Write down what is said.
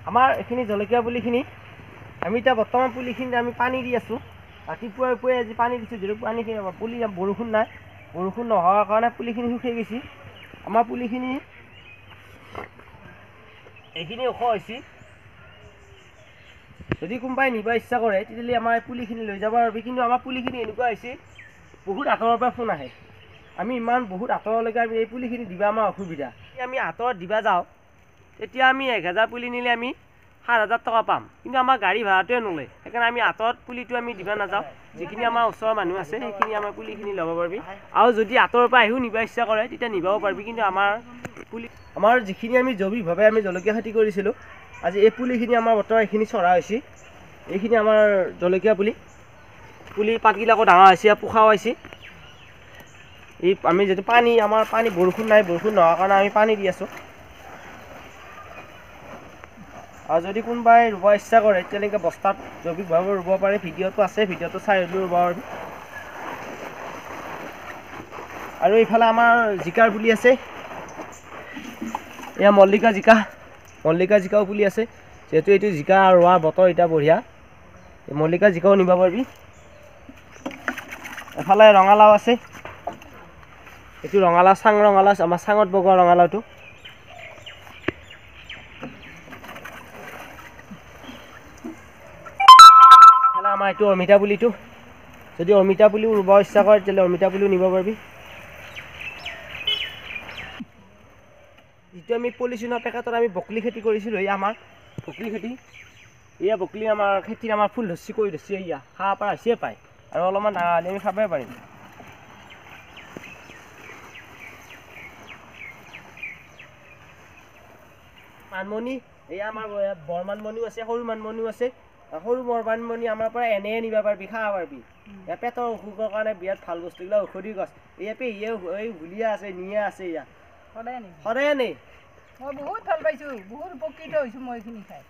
আমাৰ এইখিনি জলকীয়া পুলিখিনি আমি এতিয়া বৰ্তমান পুলিখিনিত আমি পানী দি আছোঁ। ৰাতিপুৱাই পুৱাই আজি পানী দিছোঁ, যিহেতু পানীখিনি পুলি বৰষুণ নাই, বৰষুণ নোহোৱাৰ কাৰণে পুলিখিনি শুকাই গৈছে। আমাৰ পুলিখিনি এইখিনি ওখ হৈছে। যদি কোনোবাই নিব ইচ্ছা কৰে তেতিয়াহ'লে আমাৰ পুলিখিনি লৈ যাব পাৰিবি। কিন্তু আমাৰ পুলিখিনি এনেকুৱা হৈছে বহুত আঁতৰৰ পৰা ফোন আহে, আমি ইমান বহুত আঁতৰলৈকে আমি এই পুলিখিনি দিবা আমাৰ অসুবিধা। আমি আঁতৰত দিবা যাওঁ তেতিয়া আমি 1000 পুলি নিলে আমি 7000 টকা পাম, কিন্তু আমাৰ গাড়ী ভাড়াটোৱে নলয়। সেইকাৰণে আমি আঁতৰত পুলিটো আমি দিবা নাযাওঁ। যিখিনি আমাৰ ওচৰৰ মানুহ আছে সেইখিনি আমাৰ পুলিখিনি ল'ব পাৰিবি। আৰু যদি আঁতৰৰ পৰা আহিও নিব ইচ্ছা কৰে তেতিয়া নিবও পাৰিবি। কিন্তু আমাৰ যিখিনি আমি জৈৱিকভাৱে আমি জলকীয়া খেতি কৰিছিলোঁ, আজি এই পুলিখিনি আমাৰ বৰ্তমান এইখিনি চৰা হৈছে। এইখিনি আমাৰ জলকীয়া পুলি পাতবিলাকো ডাঙৰ হৈছে, পোখাও হৈছে। এই আমি যিহেতু আমাৰ পানী বৰষুণ নাই, বৰষুণ নোহোৱাৰ কাৰণে আমি পানী দি আছোঁ। আৰু যদি কোনোবাই ৰুব ইচ্ছা কৰে তেনেকৈ বস্তাত জৈৱিকভাৱে ৰুব পাৰে। ভিডিঅ'টো আছে, ভিডিঅ'টো চাই হ'লেও ৰুব পাৰিবি। আৰু এইফালে আমাৰ জিকাৰ পুলি আছে, এয়া মল্লিকা জিকাও পুলি আছে। যিহেতু এইটো জিকা ৰোৱাৰ বতৰ এতিয়া বঢ়িয়া, মল্লিকা জিকাও নিব পাৰিবি। এফালে ৰঙালাও আছে, এইটো ৰঙালাও চাং ৰঙালাও, আমাৰ চাঙত বগোৱা ৰঙালাওটো। আমাৰ এইটো অমিতা পুলিটো, যদি অমিতা পুলিও ৰুব ইচ্ছা কৰে তেতিয়াহ'লে অমিতা পুলিও নিব পাৰিবি। যিটো আমি পলিথিনৰ পেকেটত আমি বকলি খেতি কৰিছিলোঁ, এয়া আমাৰ বকলি খেতি। এয়া বকলি আমাৰ খেতিত আমাৰ ফুল ধৰিছে, কৰি ধৰিছে, এয়া খাব পৰা হৈছে পায়। আৰু অলপমান ডাঙৰ হ'লে আমি খাবই পাৰিম। মানমণি, এয়া আমাৰ বৰ মানমণিও আছে, সৰু মানমণিও আছে। সৰু বৰ মানমণি আমাৰ পৰা এনেই নিব পাৰিবি, খাব পাৰিবি। এয়া পেটৰ অসুখৰ কাৰণে বিৰাট ভাল বস্তু, এইবিলাক ঔষধি গছ। এয়া পেহীয়ে এই হুলিয়া আছে, নিয়া আছে, এয়া সদায় আনে। মই বহুত ভাল পাইছোঁ, বহুত উপকৃত হৈছোঁ মই এইখিনি খাই।